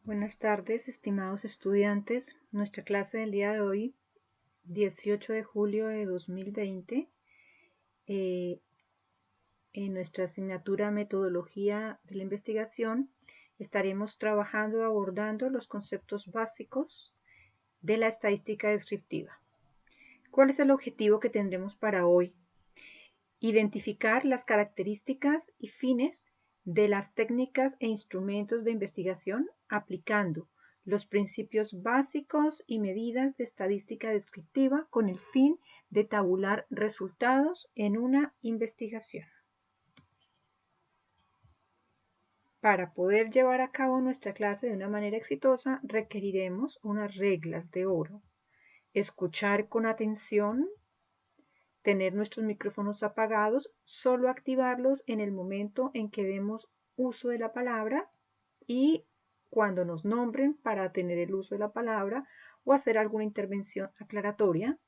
Buenas tardes, estimados estudiantes. Nuestra clase del día de hoy, 18 de julio de 2020, en nuestra asignatura Metodología de la Investigación, estaremos trabajando abordando los conceptos básicos de la estadística descriptiva. ¿Cuál es el objetivo que tendremos para hoy? Identificar las características y fines de las técnicas e instrumentos de investigación aplicando los principios básicos y medidas de estadística descriptiva con el fin de tabular resultados en una investigación. Para poder llevar a cabo nuestra clase de una manera exitosa, requeriremos unas reglas de oro. Escuchar con atención, tener nuestros micrófonos apagados, solo activarlos en el momento en que demos uso de la palabra y cuando nos nombren para tener el uso de la palabra o hacer alguna intervención aclaratoria.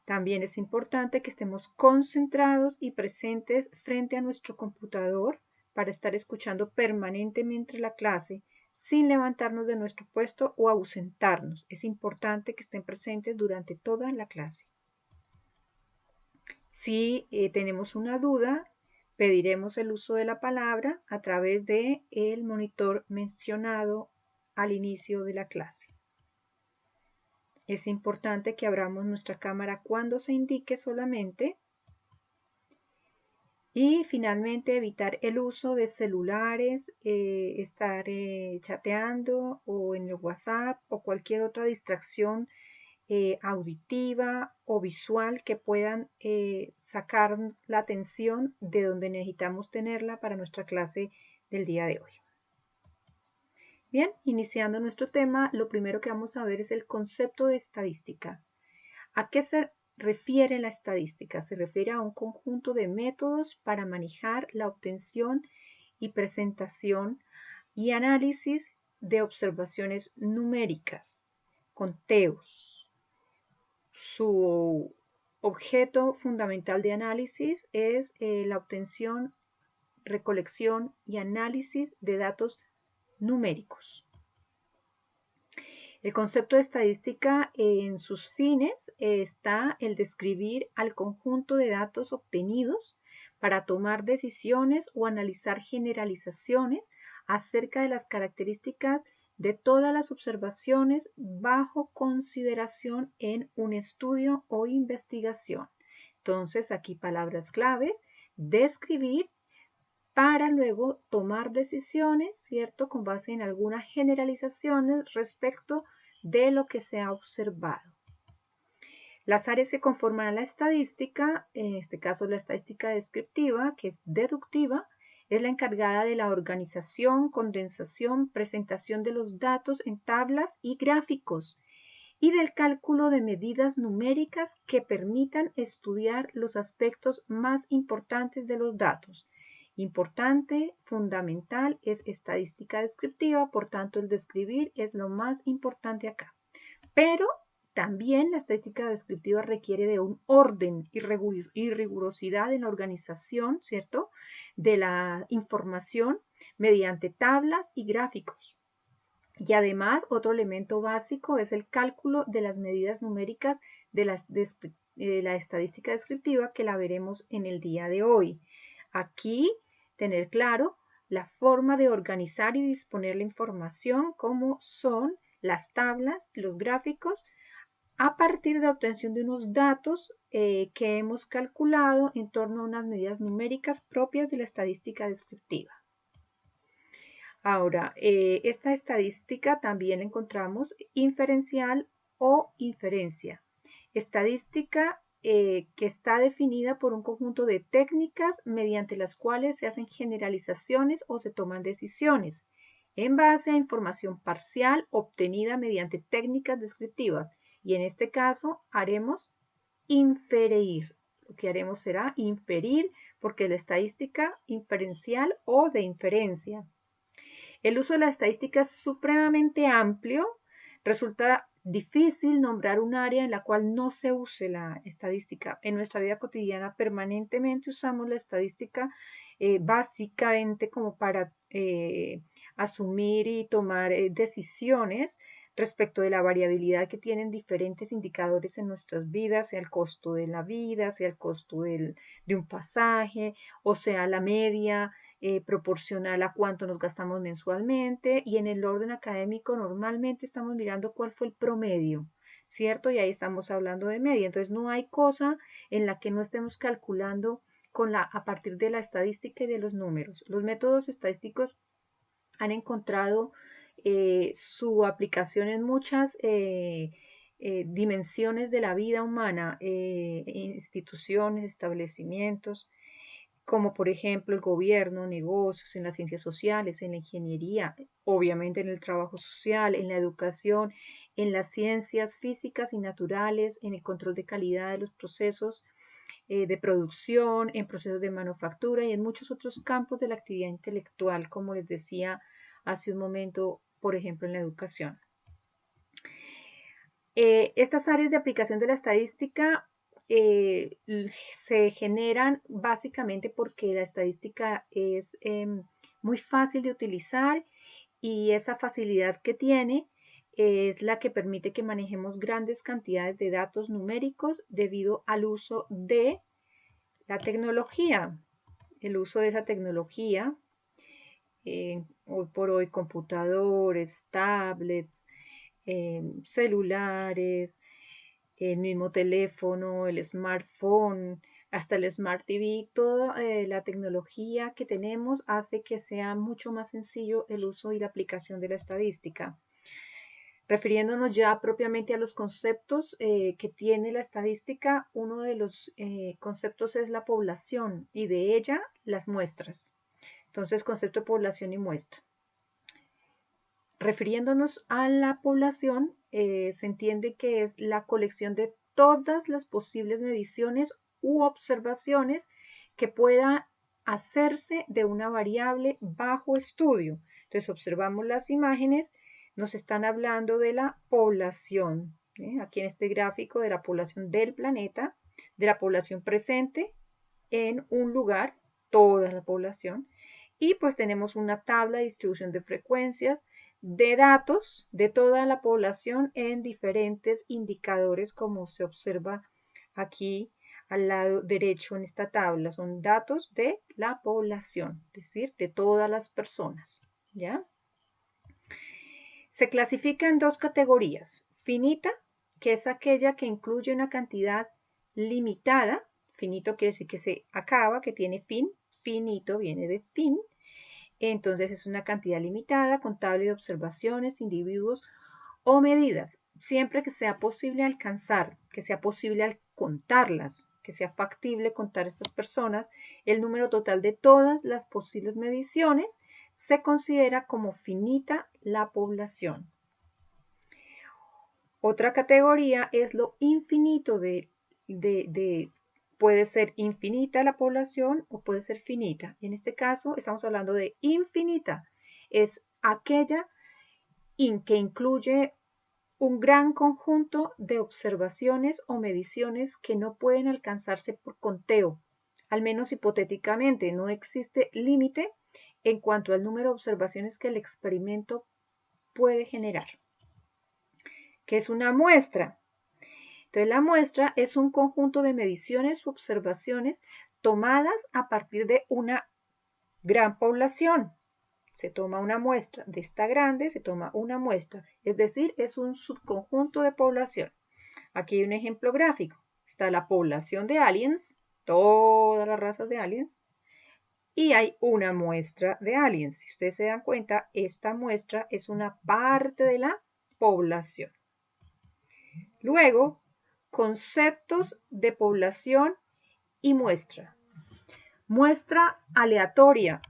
También es importante que estemos concentrados y presentes frente a nuestro computador para estar escuchando permanentemente la clase sin levantarnos de nuestro puesto o ausentarnos. Es importante que estén presentes durante toda la clase. Si tenemos una duda, pediremos el uso de la palabra a través del monitor mencionado al inicio de la clase. Es importante que abramos nuestra cámara cuando se indique solamente. Y finalmente evitar el uso de celulares, estar chateando o en el WhatsApp o cualquier otra distracción auditiva o visual que puedan sacar la atención de donde necesitamos tenerla para nuestra clase del día de hoy. Bien, iniciando nuestro tema, lo primero que vamos a ver es el concepto de estadística. ¿A qué se refiere la estadística? Se refiere a un conjunto de métodos para manejar la obtención y presentación y análisis de observaciones numéricas, conteos. Su objeto fundamental de análisis es la obtención, recolección y análisis de datos numéricos. El concepto de estadística en sus fines está el describir al conjunto de datos obtenidos para tomar decisiones o analizar generalizaciones acerca de las características de todas las observaciones bajo consideración en un estudio o investigación. Entonces, aquí palabras claves: describir para luego tomar decisiones, ¿cierto?, con base en algunas generalizaciones respecto de lo que se ha observado. Las áreas que conforman a la estadística, en este caso la estadística descriptiva, que es deductiva, es la encargada de la organización, condensación, presentación de los datos en tablas y gráficos y del cálculo de medidas numéricas que permitan estudiar los aspectos más importantes de los datos. Importante, fundamental, es estadística descriptiva, por tanto el describir es lo más importante acá. Pero también la estadística descriptiva requiere de un orden y rigurosidad en la organización, ¿cierto?, de la información mediante tablas y gráficos. Y además, otro elemento básico es el cálculo de las medidas numéricas de la estadística descriptiva, que la veremos en el día de hoy. Aquí, tener claro la forma de organizar y disponer la información, como son las tablas, los gráficos, a partir de la obtención de unos datos que hemos calculado en torno a unas medidas numéricas propias de la estadística descriptiva. Ahora, esta estadística también encontramos inferencial o inferencia. Estadística que está definida por un conjunto de técnicas mediante las cuales se hacen generalizaciones o se toman decisiones en base a información parcial obtenida mediante técnicas descriptivas. Y en este caso haremos inferir. Lo que haremos será inferir, porque la estadística inferencial o de inferencia. El uso de la estadística es supremamente amplio. Resulta difícil nombrar un área en la cual no se use la estadística. En nuestra vida cotidiana permanentemente usamos la estadística básicamente como para asumir y tomar decisiones respecto de la variabilidad que tienen diferentes indicadores en nuestras vidas, sea el costo de la vida, sea el costo de un pasaje, o sea la media proporcional a cuánto nos gastamos mensualmente, y en el orden académico normalmente estamos mirando cuál fue el promedio, ¿cierto? Y ahí estamos hablando de media. Entonces no hay cosa en la que no estemos calculando a partir de la estadística y de los números. Los métodos estadísticos han encontrado su aplicación en muchas dimensiones de la vida humana, instituciones, establecimientos, como por ejemplo el gobierno, negocios, en las ciencias sociales, en la ingeniería, obviamente en el trabajo social, en la educación, en las ciencias físicas y naturales, en el control de calidad de los procesos de producción, en procesos de manufactura y en muchos otros campos de la actividad intelectual, como les decía hace un momento, por ejemplo, en la educación. Estas áreas de aplicación de la estadística se generan básicamente porque la estadística es muy fácil de utilizar y esa facilidad que tiene es la que permite que manejemos grandes cantidades de datos numéricos debido al uso de la tecnología. El uso de esa tecnología, hoy por hoy computadores, tablets, celulares, el mismo teléfono, el smartphone, hasta el Smart TV, toda la tecnología que tenemos hace que sea mucho más sencillo el uso y la aplicación de la estadística. Refiriéndonos ya propiamente a los conceptos que tiene la estadística, uno de los conceptos es la población y de ella las muestras. Entonces, concepto de población y muestra. Refiriéndonos a la población, se entiende que es la colección de todas las posibles mediciones u observaciones que pueda hacerse de una variable bajo estudio. Entonces observamos las imágenes, nos están hablando de la población, aquí en este gráfico de la población del planeta, de la población presente en un lugar, toda la población, y pues tenemos una tabla de distribución de frecuencias de datos de toda la población en diferentes indicadores, como se observa aquí al lado derecho en esta tabla. Son datos de la población, es decir, de todas las personas, ¿ya? Se clasifica en dos categorías. Finita, que es aquella que incluye una cantidad limitada. Finito quiere decir que se acaba, que tiene fin. Finito viene de fin. Entonces es una cantidad limitada, contable de observaciones, individuos o medidas, siempre que sea posible alcanzar, que sea posible contarlas, que sea factible contar estas personas, el número total de todas las posibles mediciones se considera como finita la población. Otra categoría es lo infinito puede ser infinita la población o puede ser finita. En este caso estamos hablando de infinita. Es aquella que incluye un gran conjunto de observaciones o mediciones que no pueden alcanzarse por conteo, al menos hipotéticamente. No existe límite en cuanto al número de observaciones que el experimento puede generar. ¿Qué es una muestra? Entonces, la muestra es un conjunto de mediciones u observaciones tomadas a partir de una gran población. Se toma una muestra de esta grande, se toma una muestra, es decir, es un subconjunto de población. Aquí hay un ejemplo gráfico. Está la población de aliens, todas las razas de aliens, y hay una muestra de aliens. Si ustedes se dan cuenta, esta muestra es una parte de la población. Luego, conceptos de población y muestra. Muestra aleatoria.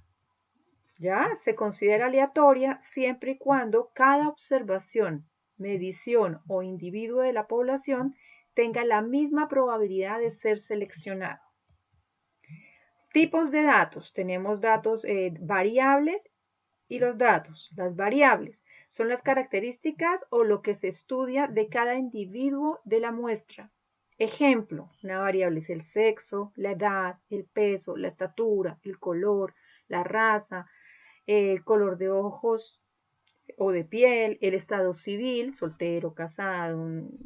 ¿Ya? Se considera aleatoria siempre y cuando cada observación, medición o individuo de la población tenga la misma probabilidad de ser seleccionado. Tipos de datos. Tenemos datos variables y los datos. Las variables son las características o lo que se estudia de cada individuo de la muestra. Ejemplo, una variable es el sexo, la edad, el peso, la estatura, el color, la raza, el color de ojos o de piel, el estado civil, soltero, casado,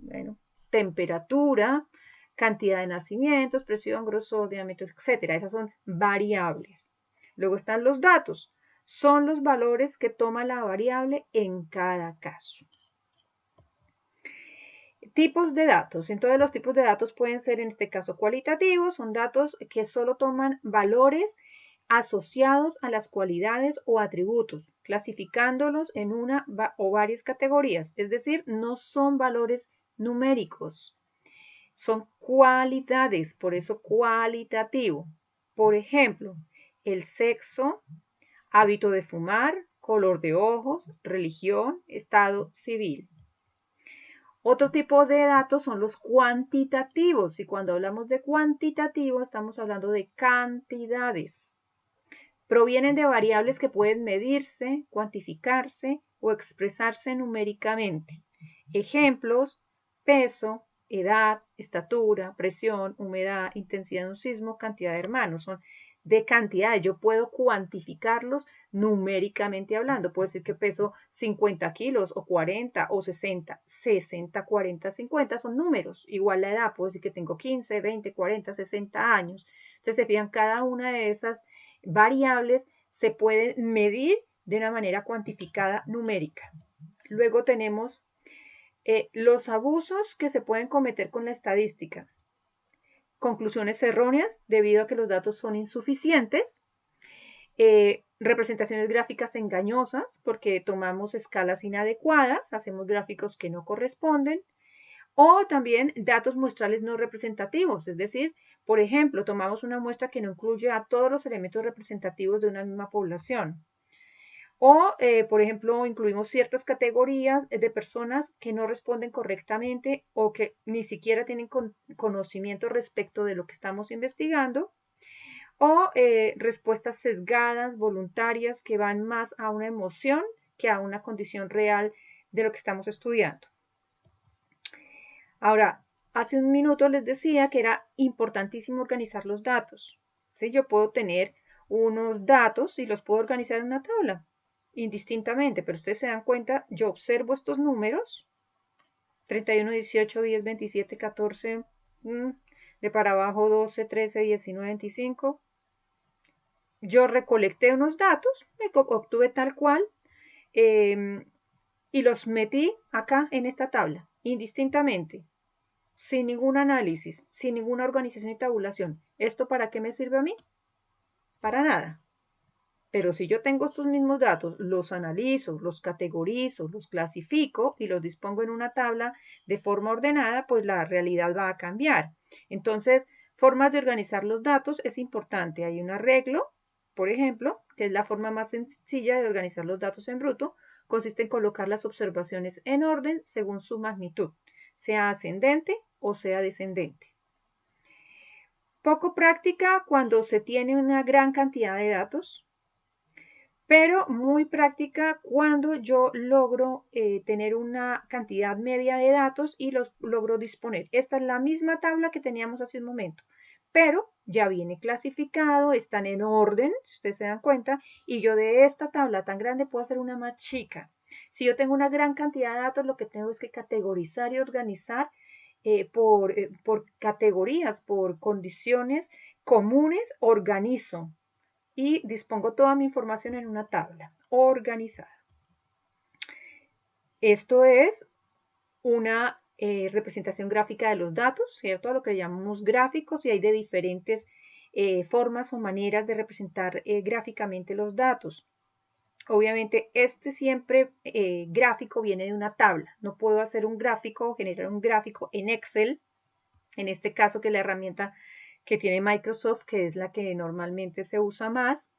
bueno, temperatura, cantidad de nacimientos, presión, grosor, diámetro, etc. Esas son variables. Luego están los datos. Son los valores que toma la variable en cada caso. Tipos de datos. Entonces los tipos de datos pueden ser en este caso cualitativos, son datos que solo toman valores asociados a las cualidades o atributos, clasificándolos en una o varias categorías, es decir, no son valores numéricos, son cualidades, por eso cualitativo. Por ejemplo, el sexo, hábito de fumar, color de ojos, religión, estado civil. Otro tipo de datos son los cuantitativos y cuando hablamos de cuantitativo estamos hablando de cantidades. Provienen de variables que pueden medirse, cuantificarse o expresarse numéricamente. Ejemplos: peso, edad, estatura, presión, humedad, intensidad de un sismo, cantidad de hermanos. Son de cantidades. Yo puedo cuantificarlos numéricamente hablando. Puedo decir que peso 50 kilos o 40 o 60. 60, 40, 50 son números. Igual la edad. Puedo decir que tengo 15, 20, 40, 60 años. Entonces se fijan, cada una de esas variables se puede medir de una manera cuantificada numérica. Luego tenemos los abusos que se pueden cometer con la estadística. Conclusiones erróneas debido a que los datos son insuficientes. Representaciones gráficas engañosas porque tomamos escalas inadecuadas, hacemos gráficos que no corresponden. O también datos muestrales no representativos, es decir, por ejemplo, tomamos una muestra que no incluye a todos los elementos representativos de una misma población. O, por ejemplo, incluimos ciertas categorías de personas que no responden correctamente o que ni siquiera tienen conocimiento respecto de lo que estamos investigando. O respuestas sesgadas, voluntarias, que van más a una emoción que a una condición real de lo que estamos estudiando. Ahora, hace un minuto les decía que era importantísimo organizar los datos. ¿Sí? Yo puedo tener unos datos y los puedo organizar en una tabla, indistintamente, pero ustedes se dan cuenta, yo observo estos números, 31, 18, 10, 27, 14, de para abajo 12, 13, 19, 25. Yo recolecté unos datos, me obtuve tal cual, y los metí acá en esta tabla, indistintamente, sin ningún análisis, sin ninguna organización y tabulación. ¿Esto para qué me sirve a mí? Para nada. Pero si yo tengo estos mismos datos, los analizo, los categorizo, los clasifico y los dispongo en una tabla de forma ordenada, pues la realidad va a cambiar. Entonces, formas de organizar los datos es importante. Hay un arreglo, por ejemplo, que es la forma más sencilla de organizar los datos en bruto. Consiste en colocar las observaciones en orden según su magnitud, sea ascendente o sea descendente. Poco práctica cuando se tiene una gran cantidad de datos, pero muy práctica cuando yo logro tener una cantidad media de datos y los logro disponer. Esta es la misma tabla que teníamos hace un momento, pero ya viene clasificado, están en orden, si ustedes se dan cuenta, y yo de esta tabla tan grande puedo hacer una más chica. Si yo tengo una gran cantidad de datos, lo que tengo es que categorizar y organizar por categorías, por condiciones comunes, organizo y dispongo toda mi información en una tabla organizada. Esto es una representación gráfica de los datos, ¿cierto? A lo que llamamos gráficos, y hay de diferentes formas o maneras de representar gráficamente los datos. Obviamente, este siempre gráfico viene de una tabla. No puedo hacer un gráfico o generar un gráfico en Excel, en este caso que es la herramienta que tiene Microsoft, que es la que normalmente se usa más.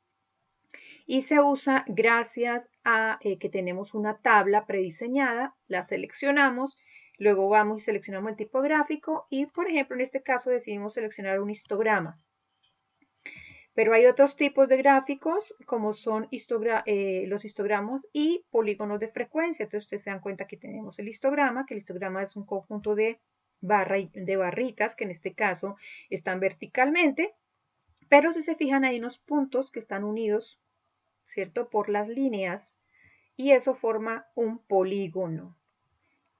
Y se usa gracias a que tenemos una tabla prediseñada, la seleccionamos, luego vamos y seleccionamos el tipo gráfico y, por ejemplo, en este caso decidimos seleccionar un histograma. Pero hay otros tipos de gráficos como son los histogramas y polígonos de frecuencia. Entonces ustedes se dan cuenta que tenemos el histograma, que el histograma es un conjunto de barritas que en este caso están verticalmente, pero si se fijan hay unos puntos que están unidos, ¿cierto? Por las líneas, y eso forma un polígono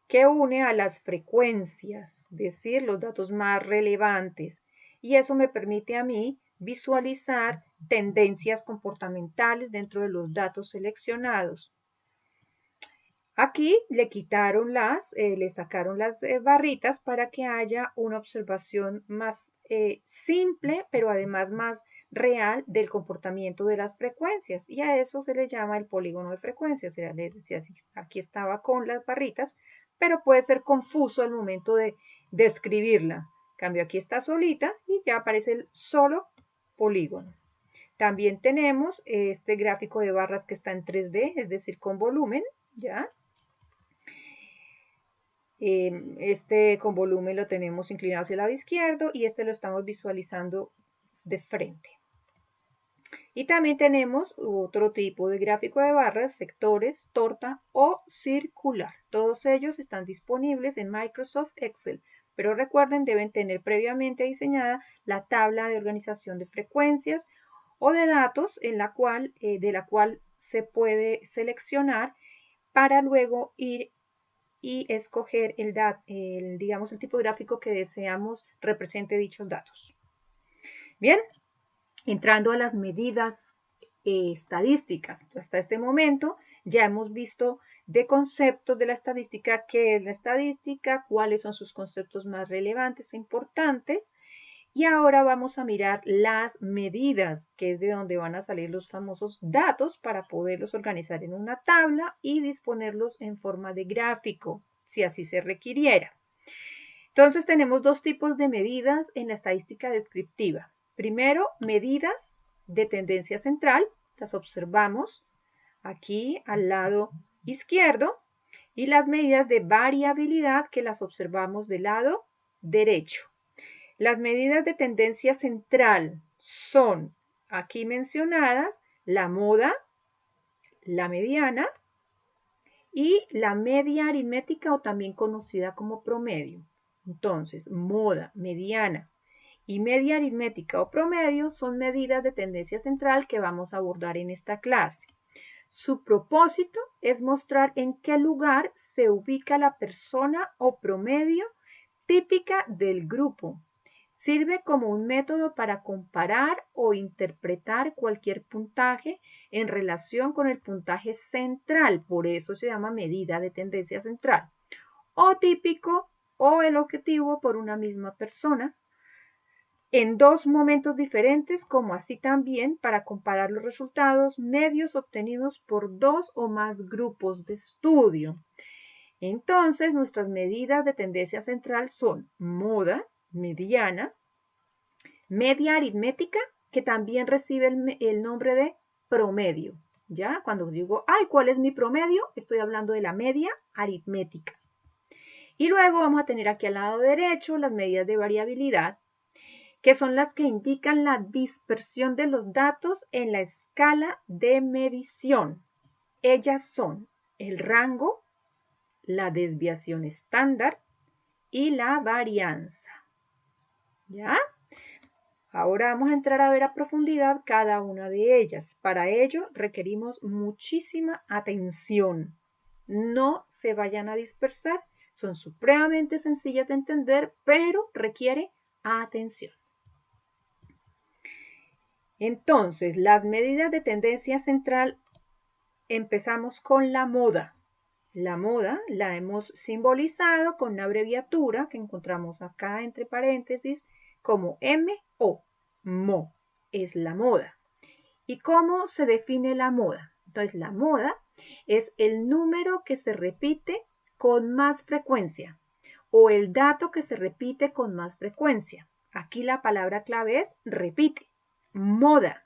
que une a las frecuencias, es decir, los datos más relevantes, y eso me permite a mí visualizar tendencias comportamentales dentro de los datos seleccionados. Aquí le quitaron le sacaron las barritas para que haya una observación más simple, pero además más real del comportamiento de las frecuencias. Y a eso se le llama el polígono de frecuencias. Aquí estaba con las barritas, pero puede ser confuso al momento de describirla. En cambio, aquí está solita y ya aparece el solo polígono. También tenemos este gráfico de barras que está en 3D, es decir, con volumen, ¿ya? Este con volumen lo tenemos inclinado hacia el lado izquierdo y este lo estamos visualizando de frente. Y también tenemos otro tipo de gráfico de barras, sectores, torta o circular. Todos ellos están disponibles en Microsoft Excel, pero recuerden, deben tener previamente diseñada la tabla de organización de frecuencias o de datos de la cual se puede seleccionar para luego ir y escoger digamos, el tipo gráfico que deseamos represente dichos datos. Bien, entrando a las medidas estadísticas. Hasta este momento ya hemos visto de conceptos de la estadística, qué es la estadística, cuáles son sus conceptos más relevantes e importantes. Y ahora vamos a mirar las medidas, que es de donde van a salir los famosos datos para poderlos organizar en una tabla y disponerlos en forma de gráfico, si así se requiriera. Entonces tenemos dos tipos de medidas en la estadística descriptiva. Primero, medidas de tendencia central, las observamos aquí al lado izquierdo, y las medidas de variabilidad que las observamos del lado derecho. Las medidas de tendencia central son aquí mencionadas la moda, la mediana y la media aritmética o también conocida como promedio. Entonces, moda, mediana y media aritmética o promedio son medidas de tendencia central que vamos a abordar en esta clase. Su propósito es mostrar en qué lugar se ubica la persona o promedio típica del grupo. Sirve como un método para comparar o interpretar cualquier puntaje en relación con el puntaje central, por eso se llama medida de tendencia central, o típico o el objetivo por una misma persona, en dos momentos diferentes, como así también para comparar los resultados medios obtenidos por dos o más grupos de estudio. Entonces, nuestras medidas de tendencia central son moda, mediana, media aritmética, que también recibe el nombre de promedio. ¿Ya? Cuando digo, ay, ¿cuál es mi promedio? Estoy hablando de la media aritmética. Y luego vamos a tener aquí al lado derecho las medidas de variabilidad, que son las que indican la dispersión de los datos en la escala de medición. Ellas son el rango, la desviación estándar y la varianza. ¿Ya? Ahora vamos a entrar a ver a profundidad cada una de ellas. Para ello requerimos muchísima atención. No se vayan a dispersar. Son supremamente sencillas de entender, pero requiere atención. Entonces, las medidas de tendencia central, empezamos con la moda. La moda la hemos simbolizado con una abreviatura que encontramos acá entre paréntesis como MO. Mo es la moda. ¿Y cómo se define la moda? Entonces, la moda es el número que se repite con más frecuencia o el dato que se repite con más frecuencia. Aquí la palabra clave es repite. Moda.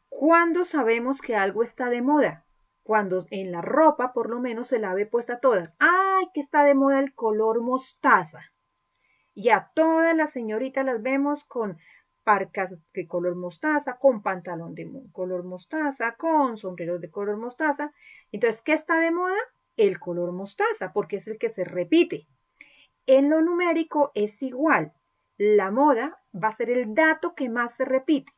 ¿Cuándo sabemos que algo está de moda? Cuando en la ropa por lo menos se la ve puesta todas. ¡Ay, que está de moda el color mostaza! Y a todas las señoritas las vemos con parcas de color mostaza, con pantalón de color mostaza, con sombreros de color mostaza. Entonces, ¿qué está de moda? El color mostaza, porque es el que se repite. En lo numérico es igual. La moda va a ser el dato que más se repite.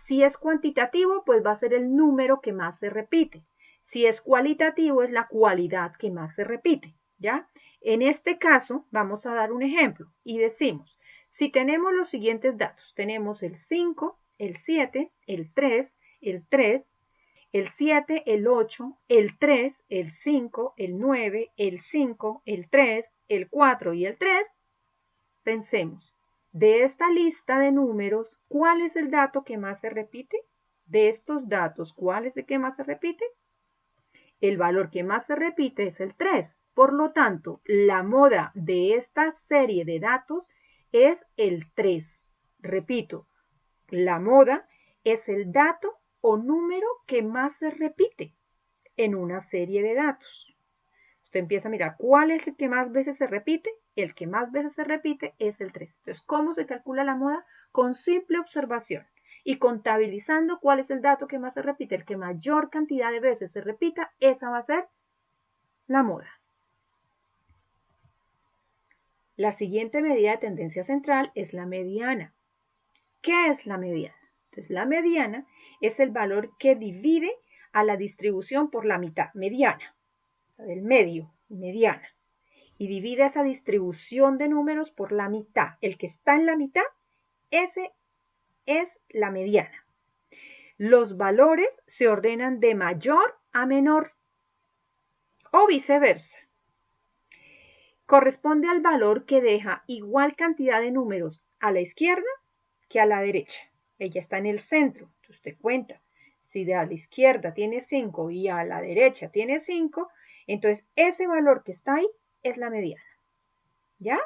Si es cuantitativo, pues va a ser el número que más se repite. Si es cualitativo, es la cualidad que más se repite, ¿ya? En este caso, vamos a dar un ejemplo y decimos, si tenemos los siguientes datos, tenemos el 5, el 7, el 3, el 3, el 7, el 8, el 3, el 5, el 9, el 5, el 3, el 4 y el 3, pensemos, de esta lista de números, ¿cuál es el dato que más se repite? De estos datos, ¿cuál es el que más se repite? El valor que más se repite es el 3. Por lo tanto, la moda de esta serie de datos es el 3. Repito, la moda es el dato o número que más se repite en una serie de datos. Usted empieza a mirar cuál es el que más veces se repite. El que más veces se repite es el 3. Entonces, ¿cómo se calcula la moda? Con simple observación y contabilizando cuál es el dato que más se repite. El que mayor cantidad de veces se repita, esa va a ser la moda. La siguiente medida de tendencia central es la mediana. ¿Qué es la mediana? Entonces, la mediana es el valor que divide a la distribución por la mitad, mediana, del medio, mediana, y divide esa distribución de números por la mitad. El que está en la mitad, ese es la mediana. Los valores se ordenan de mayor a menor o viceversa. Corresponde al valor que deja igual cantidad de números a la izquierda que a la derecha. Ella está en el centro. Entonces usted cuenta. Si de a la izquierda tiene 5 y a la derecha tiene 5, entonces ese valor que está ahí es la mediana. ¿Ya?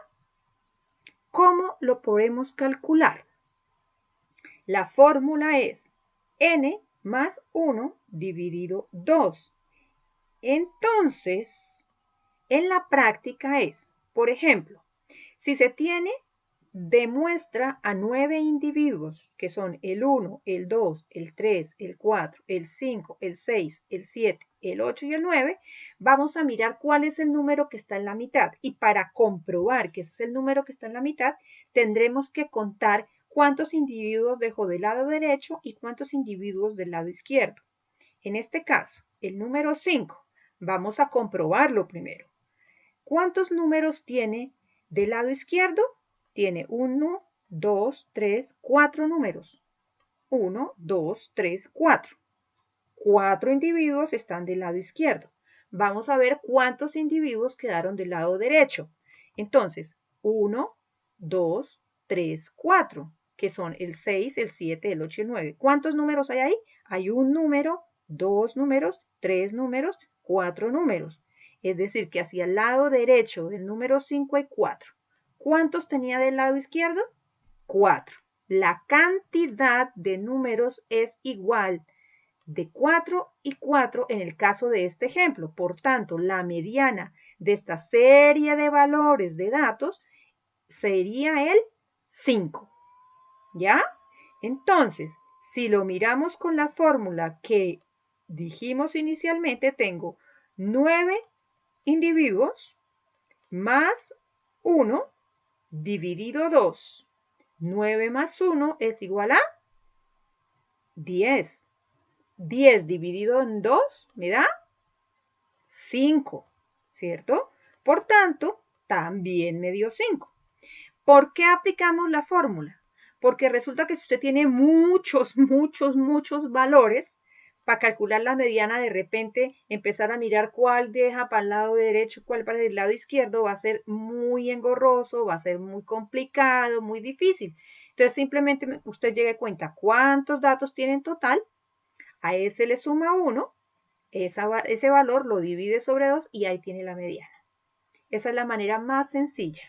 ¿Cómo lo podemos calcular? La fórmula es n más 1 dividido 2. Entonces, en la práctica es, por ejemplo, si se tiene de muestra a 9 individuos, que son el 1, el 2, el 3, el 4, el 5, el 6, el 7, el 8 y el 9, vamos a mirar cuál es el número que está en la mitad. Y para comprobar que ese es el número que está en la mitad, tendremos que contar cuántos individuos dejó del lado derecho y cuántos individuos del lado izquierdo. En este caso, el número 5, vamos a comprobarlo primero. ¿Cuántos números tiene del lado izquierdo? Tiene 1, 2, 3, 4 números. 1, 2, 3, 4. 4 individuos están del lado izquierdo. Vamos a ver cuántos individuos quedaron del lado derecho. Entonces, 1, 2, 3, 4, que son el 6, el 7, el 8 y el 9. ¿Cuántos números hay ahí? Hay un número, 2 números, 3 números, 4 números. Es decir, que hacia el lado derecho del número 5 hay 4. ¿Cuántos tenía del lado izquierdo? 4. La cantidad de números es igual de 4 y 4 en el caso de este ejemplo. Por tanto, la mediana de esta serie de valores de datos sería el 5. ¿Ya? Entonces, si lo miramos con la fórmula que dijimos inicialmente, tengo 9 individuos más 1 dividido 2. 9 más 1 es igual a 10. 10 dividido en 2 me da 5, ¿cierto? Por tanto, también me dio 5. ¿Por qué aplicamos la fórmula? Porque resulta que si usted tiene muchos valores, para calcular la mediana, de repente empezar a mirar cuál deja para el lado derecho, cuál para el lado izquierdo, va a ser muy engorroso, va a ser muy complicado, muy difícil. Entonces simplemente usted llegue a cuenta cuántos datos tiene en total, a ese le suma 1, ese valor lo divide sobre 2 y ahí tiene la mediana. Esa es la manera más sencilla.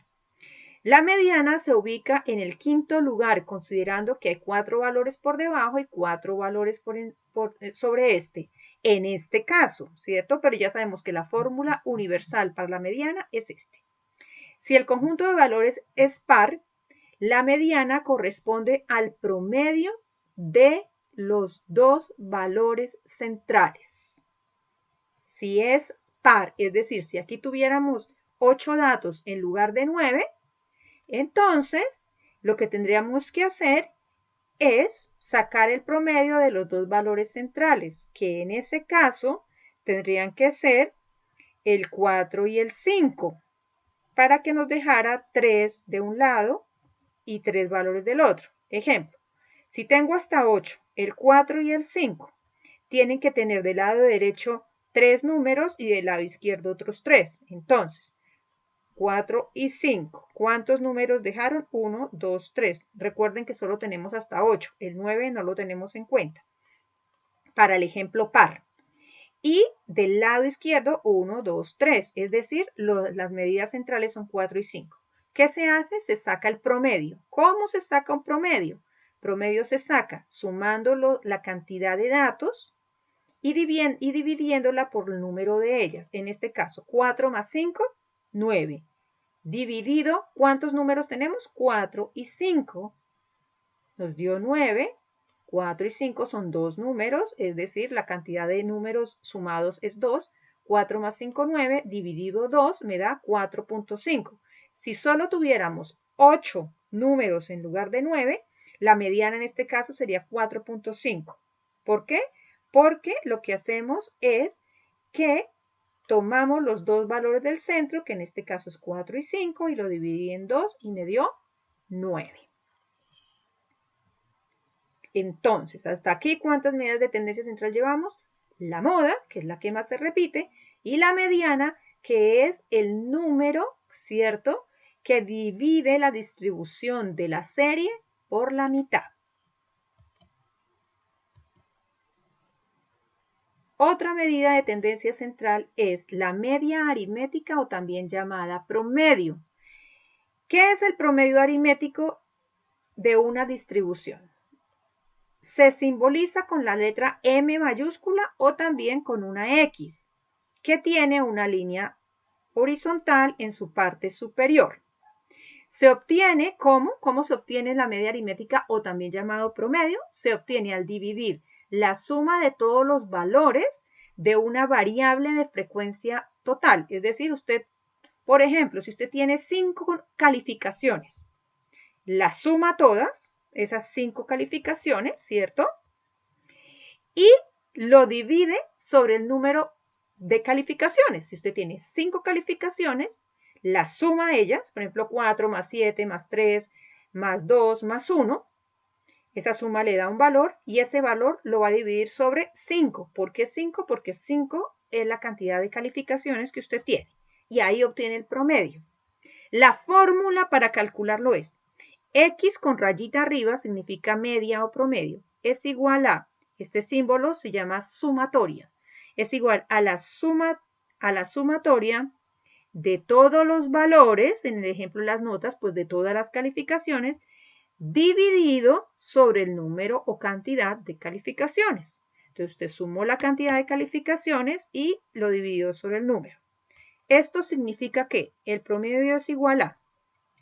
La mediana se ubica en el quinto lugar, considerando que hay 4 valores por debajo y 4 valores sobre este. En este caso, ¿cierto? Pero ya sabemos que la fórmula universal para la mediana es este. Si el conjunto de valores es par, la mediana corresponde al promedio de los dos valores centrales. Si es par, es decir, si aquí tuviéramos 8 datos en lugar de 9, entonces lo que tendríamos que hacer es sacar el promedio de los dos valores centrales, que en ese caso tendrían que ser el 4 y el 5, para que nos dejara 3 de un lado y 3 valores del otro. Ejemplo, si tengo hasta 8, el 4 y el 5, tienen que tener del lado derecho 3 números y del lado izquierdo otros 3. Entonces, 4 y 5. ¿Cuántos números dejaron? 1, 2, 3. Recuerden que solo tenemos hasta 8. El 9 no lo tenemos en cuenta. Para el ejemplo par. Y del lado izquierdo, 1, 2, 3. Es decir, las medidas centrales son 4 y 5. ¿Qué se hace? Se saca el promedio. ¿Cómo se saca un promedio? Promedio se saca sumando la cantidad de datos y dividiéndola por el número de ellas. En este caso, 4 más 5, 9. Dividido, ¿cuántos números tenemos? 4 y 5. Nos dio 9. 4 y 5 son dos números, es decir, la cantidad de números sumados es 2. 4 más 5, 9, dividido 2 me da 4.5. Si solo tuviéramos 8 números en lugar de 9, la mediana en este caso sería 4.5. ¿Por qué? Porque lo que hacemos es que tomamos los dos valores del centro, que en este caso es 4 y 5, y lo dividí en 2 y me dio 9. Entonces, hasta aquí, ¿cuántas medidas de tendencia central llevamos? La moda, que es la que más se repite, y la mediana, que es el número, ¿cierto?, que divide la distribución de la serie por la mitad. Otra medida de tendencia central es la media aritmética o también llamada promedio. ¿Qué es el promedio aritmético de una distribución? Se simboliza con la letra M mayúscula o también con una X, que tiene una línea horizontal en su parte superior. Se obtiene ¿cómo se obtiene la media aritmética o también llamado promedio? Se obtiene al dividir la suma de todos los valores de una variable de frecuencia total. Es decir, usted, por ejemplo, si usted tiene 5 calificaciones, la suma todas, esas 5 calificaciones, ¿cierto? Y lo divide sobre el número de calificaciones. Si usted tiene 5 calificaciones, la suma de ellas, por ejemplo, 4 más 7 más 3 más 2 más 1, esa suma le da un valor y ese valor lo va a dividir sobre 5. ¿Por qué 5? Porque 5 es la cantidad de calificaciones que usted tiene y ahí obtiene el promedio. La fórmula para calcularlo es X con rayita arriba significa media o promedio. Es igual a, este símbolo se llama sumatoria. Es igual a la sumatoria de todos los valores, en el ejemplo de las notas, pues de todas las calificaciones, dividido sobre el número o cantidad de calificaciones. Entonces usted sumó la cantidad de calificaciones y lo dividió sobre el número. Esto significa que el promedio es igual a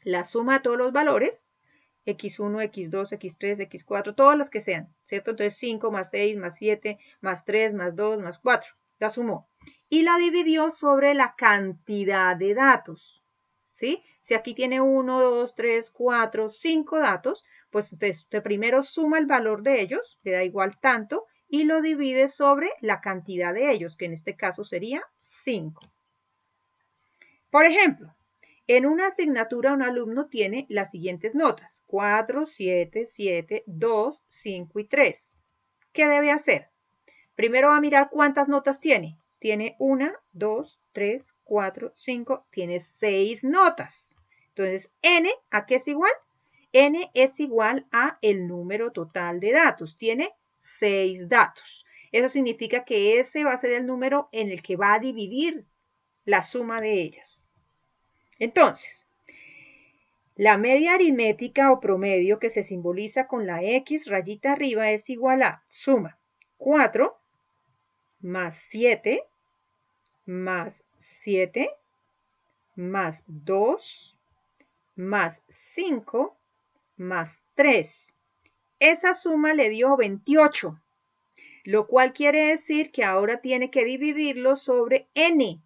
la suma de todos los valores, x1, x2, x3, x4, todas las que sean, ¿cierto? Entonces 5 más 6 más 7 más 3 más 2 más 4, la sumó. Y la dividió sobre la cantidad de datos, ¿sí? Si aquí tiene 1, 2, 3, 4, 5 datos, pues usted primero suma el valor de ellos, le da igual tanto, y lo divide sobre la cantidad de ellos, que en este caso sería 5. Por ejemplo, en una asignatura un alumno tiene las siguientes notas: 4, 7, 7, 2, 5 y 3. ¿Qué debe hacer? Primero va a mirar cuántas notas tiene. Tiene 1, 2, 3, 4, 5, tiene 6 notas. Entonces, n, ¿a qué es igual? N es igual a el número total de datos. Tiene 6 datos. Eso significa que ese va a ser el número en el que va a dividir la suma de ellas. Entonces, la media aritmética o promedio que se simboliza con la X rayita arriba es igual a suma 4 más 7 más 7 más 2 más 5 más 3. Esa suma le dio 28, lo cual quiere decir que ahora tiene que dividirlo sobre n.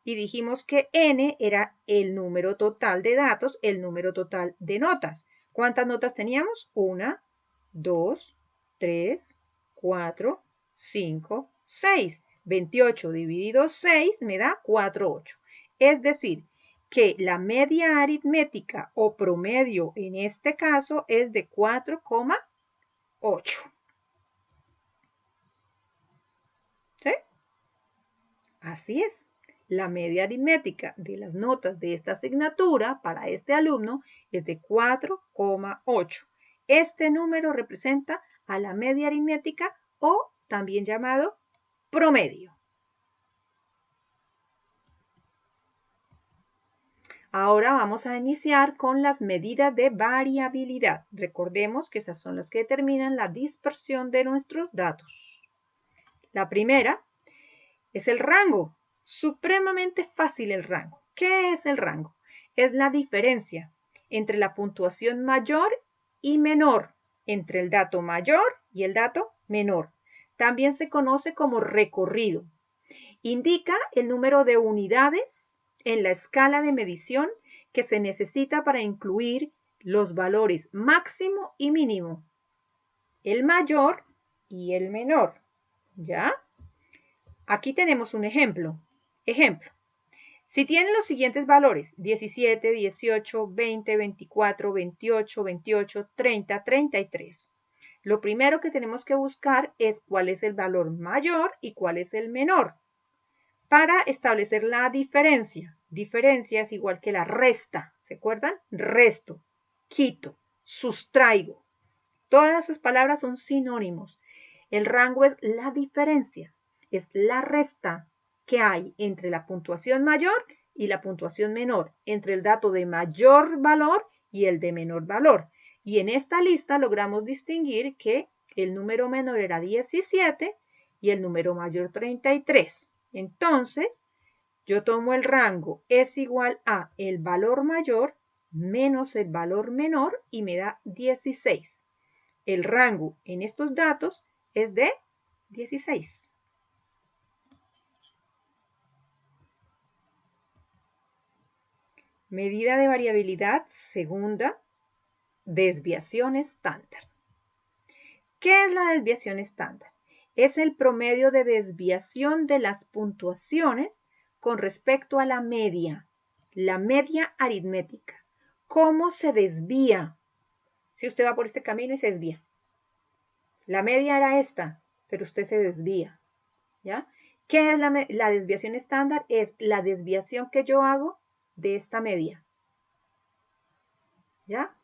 Y dijimos que n era el número total de datos, el número total de notas. ¿Cuántas notas teníamos? 1, 2, 3, 4, 5, 6. 28 dividido 6 me da 4/8. Es decir, que la media aritmética o promedio en este caso es de 4,8. ¿Sí? Así es. La media aritmética de las notas de esta asignatura para este alumno es de 4,8. Este número representa a la media aritmética o también llamado promedio. Ahora vamos a iniciar con las medidas de variabilidad. Recordemos que esas son las que determinan la dispersión de nuestros datos. La primera es el rango. Supremamente fácil el rango. ¿Qué es el rango? Es la diferencia entre la puntuación mayor y menor, entre el dato mayor y el dato menor. También se conoce como recorrido. Indica el número de unidades en la escala de medición que se necesita para incluir los valores máximo y mínimo, el mayor y el menor. ¿Ya? Aquí tenemos un ejemplo. Ejemplo. Si tienen los siguientes valores, 17, 18, 20, 24, 28, 28, 30, 33. Lo primero que tenemos que buscar es cuál es el valor mayor y cuál es el menor para establecer la diferencia. Diferencia es igual que la resta. ¿Se acuerdan? Resto, quito, sustraigo. Todas esas palabras son sinónimos. El rango es la diferencia, es la resta que hay entre la puntuación mayor y la puntuación menor, entre el dato de mayor valor y el de menor valor. Y en esta lista logramos distinguir que el número menor era 17 y el número mayor 33. Entonces, yo tomo el rango es igual a el valor mayor menos el valor menor y me da 16. El rango en estos datos es de 16. Medida de variabilidad segunda, desviación estándar. ¿Qué es la desviación estándar? Es el promedio de desviación de las puntuaciones con respecto a la media aritmética. ¿Cómo se desvía? Si usted va por este camino y se desvía. La media era esta, pero usted se desvía. ¿Ya? ¿Qué es la desviación estándar? Es la desviación que yo hago de esta media. ¿Ya?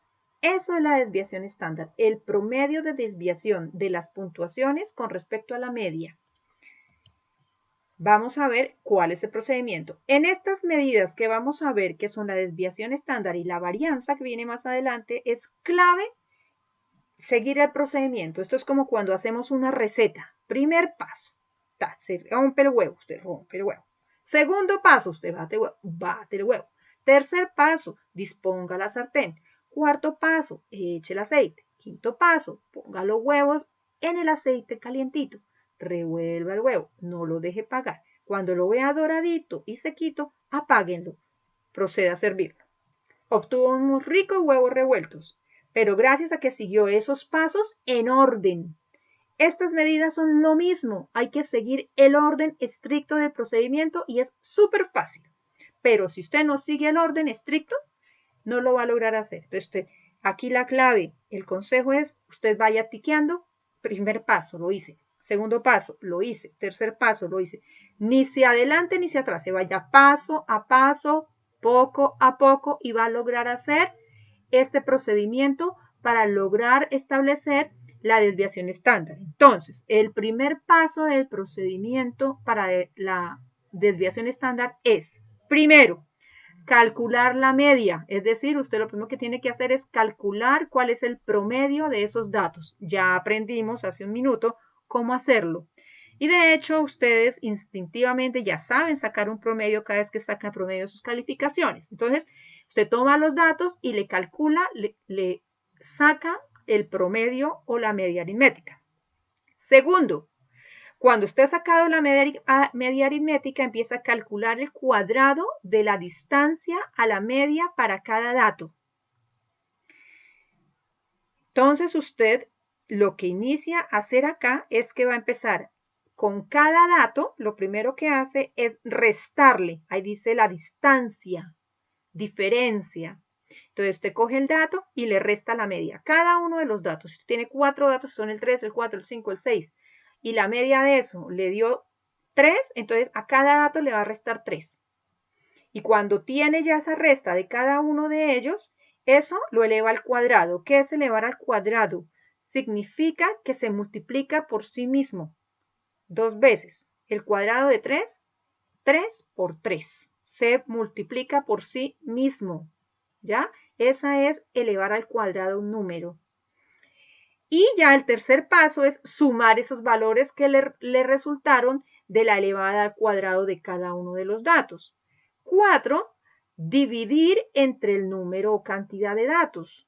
Eso es la desviación estándar, el promedio de desviación de las puntuaciones con respecto a la media. Vamos a ver cuál es el procedimiento. En estas medidas que vamos a ver, que son la desviación estándar y la varianza que viene más adelante, es clave seguir el procedimiento. Esto es como cuando hacemos una receta. Primer paso, se rompe el huevo, usted rompe el huevo. Segundo paso, usted bate el huevo. Tercer paso, disponga la sartén. Cuarto paso, eche el aceite. Quinto paso, ponga los huevos en el aceite calientito. Revuelva el huevo, no lo deje pagar. Cuando lo vea doradito y sequito, apáguenlo. Proceda a servirlo. Obtuvo unos ricos huevos revueltos, pero gracias a que siguió esos pasos en orden. Estas medidas son lo mismo, hay que seguir el orden estricto del procedimiento y es súper fácil. Pero si usted no sigue el orden estricto, no lo va a lograr hacer. Entonces, aquí la clave, el consejo es, usted vaya tiqueando, primer paso, lo hice. Segundo paso, lo hice. Tercer paso, lo hice. Ni hacia adelante ni hacia atrás, se vaya paso a paso, poco a poco y va a lograr hacer este procedimiento para lograr establecer la desviación estándar. Entonces, el primer paso del procedimiento para la desviación estándar es, primero, calcular la media, es decir, usted lo primero que tiene que hacer es calcular cuál es el promedio de esos datos. Ya aprendimos hace un minuto cómo hacerlo. Y de hecho, ustedes instintivamente ya saben sacar un promedio cada vez que sacan promedio de sus calificaciones. Entonces, usted toma los datos y le calcula, le saca el promedio o la media aritmética. Segundo, cuando usted ha sacado la media aritmética, empieza a calcular el cuadrado de la distancia a la media para cada dato. Entonces usted lo que inicia a hacer acá es que va a empezar con cada dato, lo primero que hace es restarle, ahí dice la distancia, diferencia. Entonces usted coge el dato y le resta la media. Cada uno de los datos, si usted tiene 4 datos, son el 3, el 4, el 5, el 6, y la media de eso le dio 3, entonces a cada dato le va a restar 3. Y cuando tiene ya esa resta de cada uno de ellos, eso lo eleva al cuadrado. ¿Qué es elevar al cuadrado? Significa que se multiplica por sí mismo 2 veces. El cuadrado de 3, 3 por 3. Se multiplica por sí mismo. ¿Ya? Esa es elevar al cuadrado un número. Y ya el tercer paso es sumar esos valores que le resultaron de la elevada al cuadrado de cada uno de los datos. 4. Dividir entre el número o cantidad de datos.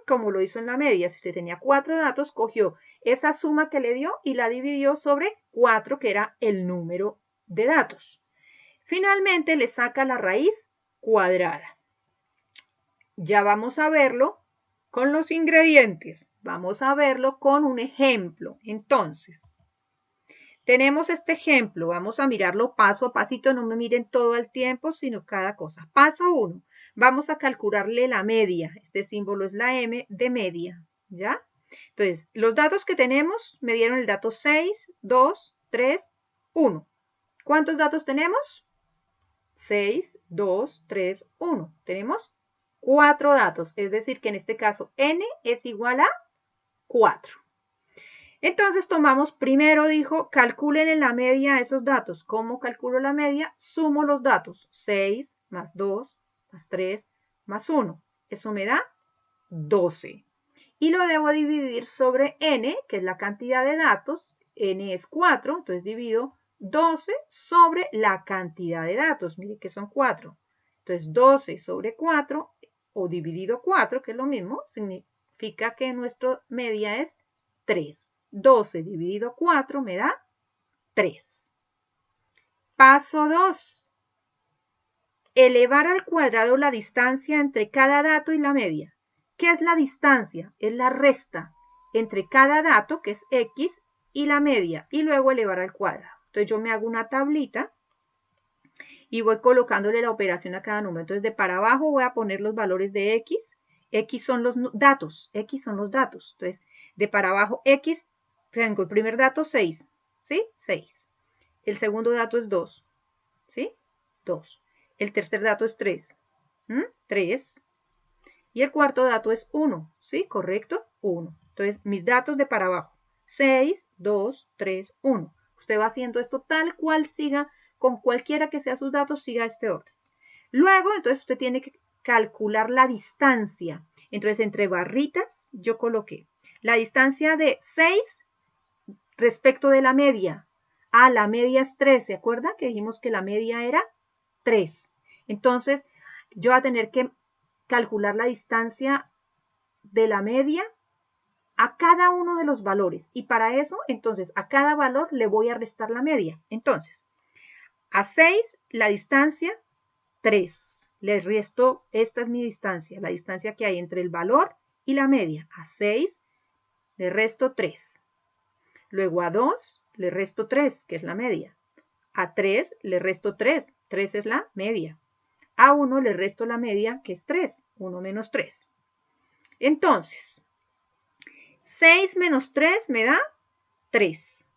Como lo hizo en la media. Si usted tenía 4 datos, cogió esa suma que le dio y la dividió sobre 4, que era el número de datos. Finalmente le saca la raíz cuadrada. Ya vamos a verlo con los ingredientes. Vamos a verlo con un ejemplo. Entonces, tenemos este ejemplo. Vamos a mirarlo paso a pasito. No me miren todo el tiempo, sino cada cosa. Paso 1. Vamos a calcularle la media. Este símbolo es la M de media. ¿Ya? Entonces, los datos que tenemos me dieron el dato 6, 2, 3, 1. ¿Cuántos datos tenemos? 6, 2, 3, 1. Tenemos 4 datos, es decir que en este caso n es igual a 4. Entonces tomamos, primero dijo, calculen en la media esos datos. ¿Cómo calculo la media? Sumo los datos, 6 más 2 más 3 más 1. Eso me da 12. Y lo debo dividir sobre n, que es la cantidad de datos. N es 4, entonces divido 12 sobre la cantidad de datos. Mire que son 4. Entonces 12 sobre 4 o dividido 4, que es lo mismo, significa que nuestra media es 3. 12 dividido 4 me da 3. Paso 2. Elevar al cuadrado la distancia entre cada dato y la media. ¿Qué es la distancia? Es la resta entre cada dato, que es X, y la media, y luego elevar al cuadrado. Entonces yo me hago una tablita y voy colocándole la operación a cada número. Entonces de para abajo voy a poner los valores de X. X son los datos. X son los datos. Entonces de para abajo X, tengo el primer dato 6. ¿Sí? 6. El segundo dato es 2. ¿Sí? 2. El tercer dato es 3. 3. Y el cuarto dato es 1. ¿Sí? ¿Correcto? 1. Entonces mis datos de para abajo. 6, 2, 3, 1. Usted va haciendo esto tal cual siga, con cualquiera que sea sus datos, siga este orden. Luego, entonces usted tiene que calcular la distancia. Entonces, entre barritas, yo coloqué la distancia de 6 respecto de la media. La media es 3. ¿Se acuerda que dijimos que la media era 3? Entonces, yo voy a tener que calcular la distancia de la media a cada uno de los valores. Y para eso, entonces, a cada valor le voy a restar la media. Entonces, a 6, la distancia, 3. Le resto, esta es mi distancia, la distancia que hay entre el valor y la media. A 6, le resto 3. Luego a 2, le resto 3, que es la media. A 3, le resto 3. 3 es la media. A 1 le resto la media, que es 3. 1 menos 3. Entonces, 6 menos 3 me da 3.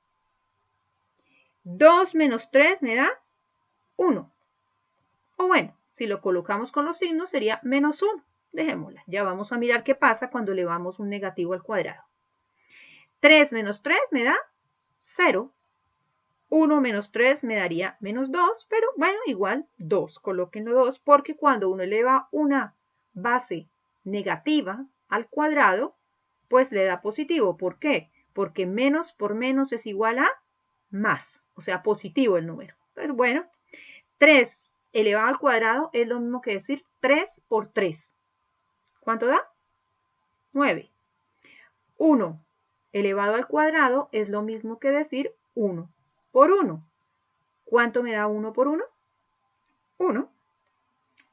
2 menos 3 me da 1. O bueno, si lo colocamos con los signos sería menos 1. Dejémosla. Ya vamos a mirar qué pasa cuando elevamos un negativo al cuadrado. 3 menos 3 me da 0. 1 menos 3 me daría menos 2, pero bueno, igual 2. Colóquenlo 2 porque cuando uno eleva una base negativa al cuadrado, pues le da positivo. ¿Por qué? Porque menos por menos es igual a más, o sea, positivo el número. Entonces, bueno, 3 elevado al cuadrado es lo mismo que decir 3 por 3. ¿Cuánto da? 9. 1 elevado al cuadrado es lo mismo que decir 1 por 1. ¿Cuánto me da 1 por 1? 1.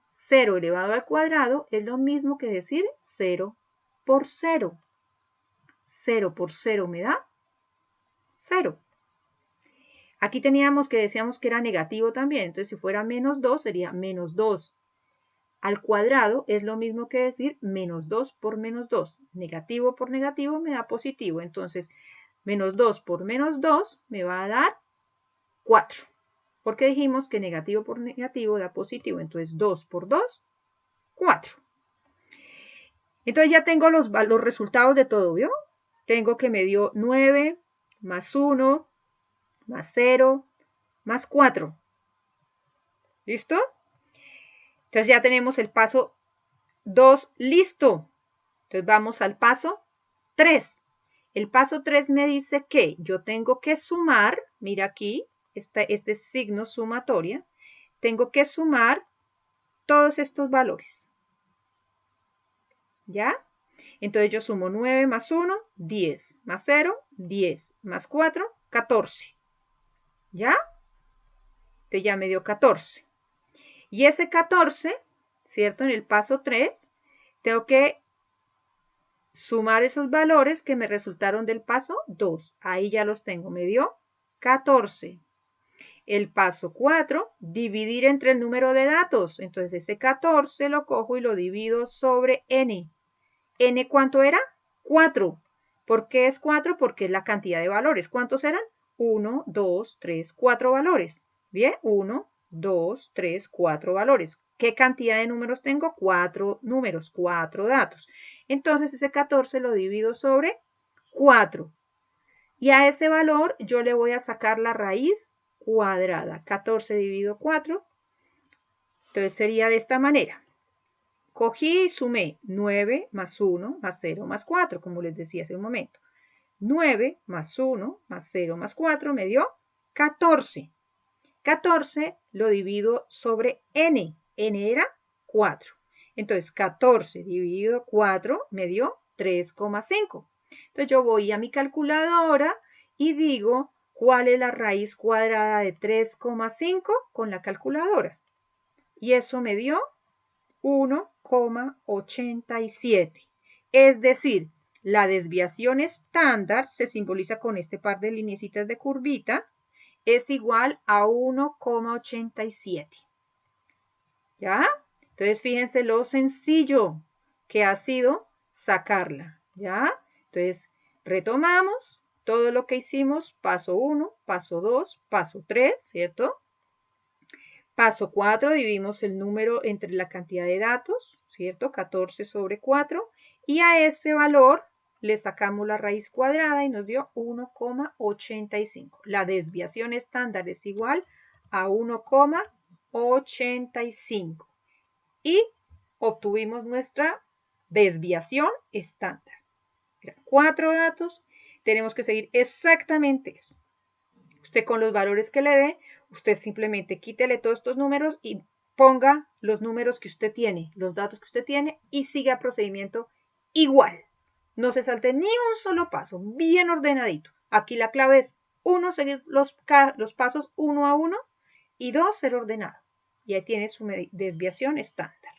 0 elevado al cuadrado es lo mismo que decir 0 por 0. 0 por 0 me da 0. Aquí teníamos que decíamos que era negativo también, entonces si fuera menos 2 sería menos 2 al cuadrado, es lo mismo que decir menos 2 por menos 2. Negativo por negativo me da positivo, entonces menos 2 por menos 2 me va a dar 4, porque dijimos que negativo por negativo da positivo, entonces 2 por 2, 4. Entonces ya tengo los resultados de todo, ¿vio? Tengo que me dio 9 más 1 más 0 más 4. ¿Listo? Entonces ya tenemos el paso 2 listo. Entonces vamos al paso 3. El paso 3 me dice que yo tengo que sumar, mira aquí, este signo sumatoria, tengo que sumar todos estos valores. ¿Ya? Entonces yo sumo 9 más 1, 10, más 0, 10, más 4, 14. ¿Ya? Entonces ya me dio 14. Y ese 14, ¿cierto? En el paso 3, tengo que sumar esos valores que me resultaron del paso 2. Ahí ya los tengo, me dio 14. El paso 4, dividir entre el número de datos. Entonces ese 14 lo cojo y lo divido sobre n. ¿N cuánto era? 4. ¿Por qué es 4? Porque es la cantidad de valores. ¿Cuántos eran? 1, 2, 3, 4 valores. Bien, 1, 2, 3, 4 valores. ¿Qué cantidad de números tengo? 4 números, 4 datos. Entonces ese 14 lo divido sobre 4. Y a ese valor yo le voy a sacar la raíz cuadrada. 14 dividido 4. Entonces sería de esta manera. Cogí y sumé 9 más 1 más 0 más 4, como les decía hace un momento. 9 más 1 más 0 más 4 me dio 14. 14 lo divido sobre n. N era 4. Entonces 14 dividido 4 me dio 3,5. Entonces yo voy a mi calculadora y digo cuál es la raíz cuadrada de 3,5 con la calculadora. Y eso me dio 1,87. Es decir, la desviación estándar se simboliza con este par de lineecitas de curvita, es igual a 1,87. ¿Ya? Entonces fíjense lo sencillo que ha sido sacarla. ¿Ya? Entonces retomamos todo lo que hicimos, paso 1, paso 2, paso 3, ¿cierto? Paso 4, dividimos el número entre la cantidad de datos, ¿cierto? 14 sobre 4. Y a ese valor le sacamos la raíz cuadrada y nos dio 1,85. La desviación estándar es igual a 1,85. Y obtuvimos nuestra desviación estándar. 4 datos, tenemos que seguir exactamente eso. Usted con los valores que le dé, usted simplemente quítele todos estos números y ponga los números que usted tiene, los datos que usted tiene y siga el procedimiento igual. No se salte ni un solo paso, bien ordenadito. Aquí la clave es 1, seguir los pasos 1 a 1 y 2, ser ordenado. Y ahí tiene su desviación estándar.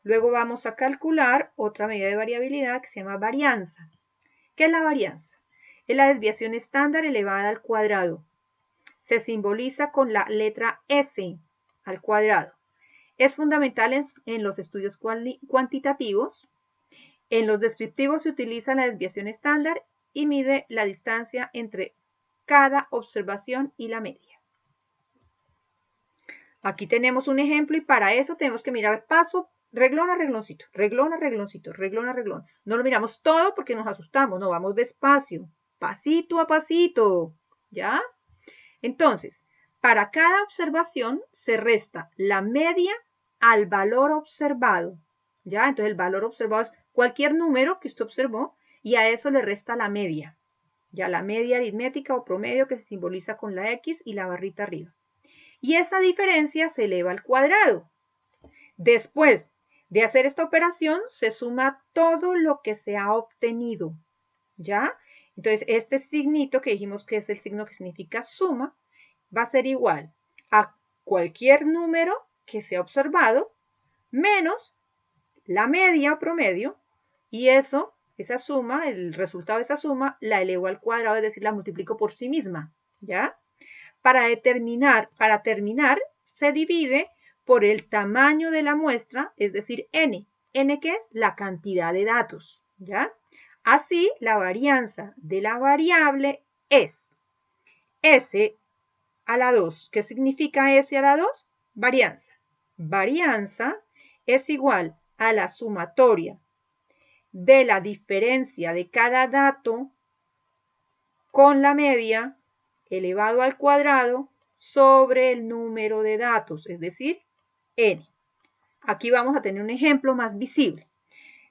Luego vamos a calcular otra medida de variabilidad que se llama varianza. ¿Qué es la varianza? Es la desviación estándar elevada al cuadrado. Se simboliza con la letra S al cuadrado. Es fundamental en los estudios cuantitativos. En los descriptivos se utiliza la desviación estándar y mide la distancia entre cada observación y la media. Aquí tenemos un ejemplo y para eso tenemos que mirar paso, reglón a regloncito, reglón a regloncito, reglón a reglón. No lo miramos todo porque nos asustamos, no, vamos despacio, pasito a pasito, ¿ya? Entonces, para cada observación se resta la media al valor observado, ¿ya? Entonces el valor observado es cualquier número que usted observó y a eso le resta la media, ya la media aritmética o promedio que se simboliza con la X y la barrita arriba. Y esa diferencia se eleva al cuadrado. Después de hacer esta operación, se suma todo lo que se ha obtenido, ¿ya? Entonces, este signito que dijimos que es el signo que significa suma, va a ser igual a cualquier número que se ha observado menos la media o promedio, y eso esa suma, el resultado de esa suma, la elevo al cuadrado, es decir, la multiplico por sí misma, ¿ya? Para terminar, se divide por el tamaño de la muestra, es decir, n. N, ¿qué es? La cantidad de datos, ¿ya? Así, la varianza de la variable es S a la 2. ¿Qué significa S a la 2? Varianza. Varianza es igual a la sumatoria de la diferencia de cada dato con la media elevado al cuadrado sobre el número de datos, es decir, n. Aquí vamos a tener un ejemplo más visible.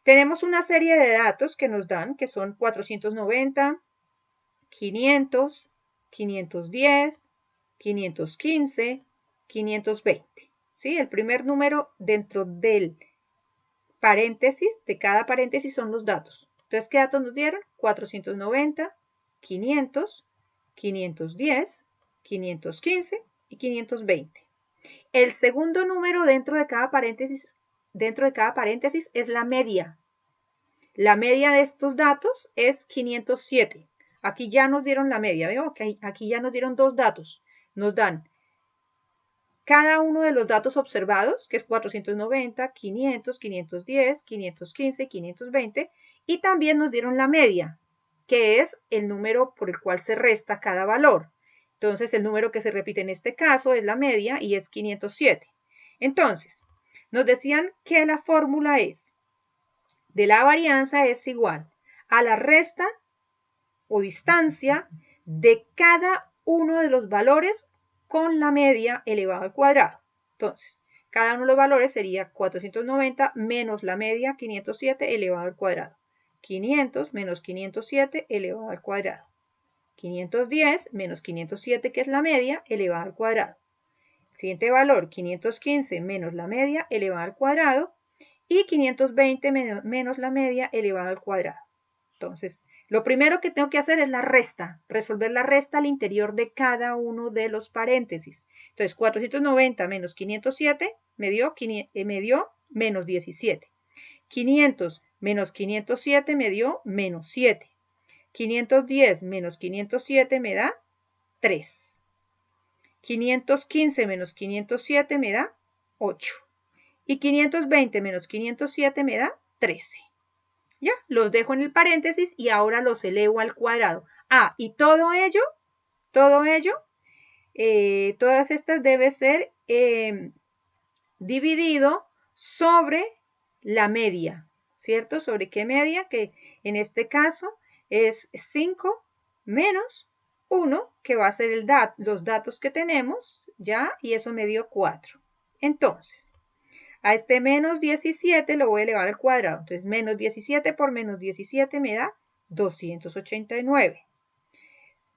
Tenemos una serie de datos que nos dan, que son 490, 500, 510, 515, 520. ¿Sí? El primer número dentro del paréntesis, de cada paréntesis son los datos. Entonces, ¿qué datos nos dieron? 490, 500, 510, 515 y 520. El segundo número dentro de cada paréntesis es la media. La media de estos datos es 507. Aquí ya nos dieron la media, ¿veo? Aquí ya nos dieron dos datos. Nos dan cada uno de los datos observados, que es 490, 500, 510, 515, 520, y también nos dieron la media, que es el número por el cual se resta cada valor. Entonces, el número que se repite en este caso es la media y es 507. Entonces, nos decían que la fórmula de la varianza es igual a la resta o distancia de cada uno de los valores con la media elevado al cuadrado. Entonces, cada uno de los valores sería 490 menos la media 507 elevado al cuadrado. 500 menos 507 elevado al cuadrado. 510 menos 507, que es la media, elevado al cuadrado. Siguiente valor, 515 menos la media elevado al cuadrado. Y 520 menos la media elevado al cuadrado. Entonces, lo primero que tengo que hacer es la resta, resolver la resta al interior de cada uno de los paréntesis. Entonces, 490 menos 507 me dio menos 17. 500 menos 507 me dio menos 7. 510 menos 507 me da 3. 515 menos 507 me da 8. Y 520 menos 507 me da 13. Ya, los dejo en el paréntesis y ahora los elevo al cuadrado. Ah, y todas estas debe ser dividido sobre la media, ¿cierto? ¿Sobre qué media? Que en este caso es 5 menos 1, que va a ser los datos que tenemos, ¿ya? Y eso me dio 4. Entonces, a este menos 17 lo voy a elevar al cuadrado. Entonces, menos 17 por menos 17 me da 289.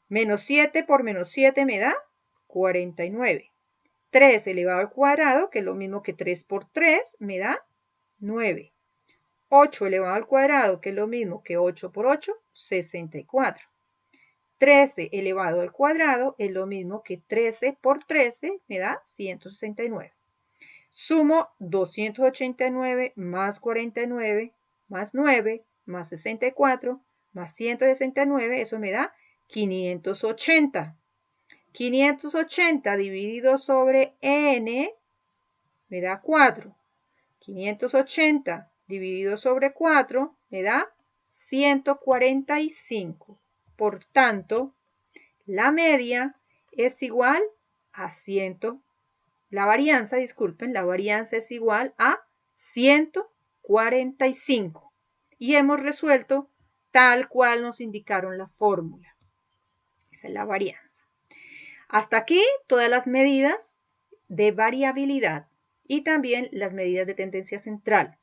Menos 7 por menos 7 me da 49. 3 elevado al cuadrado, que es lo mismo que 3 por 3, me da 9. 8 elevado al cuadrado, que es lo mismo que 8 por 8, 64. 13 elevado al cuadrado es lo mismo que 13 por 13, me da 169. Sumo 289 más 49 más 9 más 64 más 169, eso me da 580. 580 dividido sobre n me da 4. 580 dividido sobre 4 me da 145. Por tanto, la media es igual a 100. La varianza es igual a 145. Y hemos resuelto tal cual nos indicaron la fórmula. Esa es la varianza. Hasta aquí todas las medidas de variabilidad y también las medidas de tendencia central.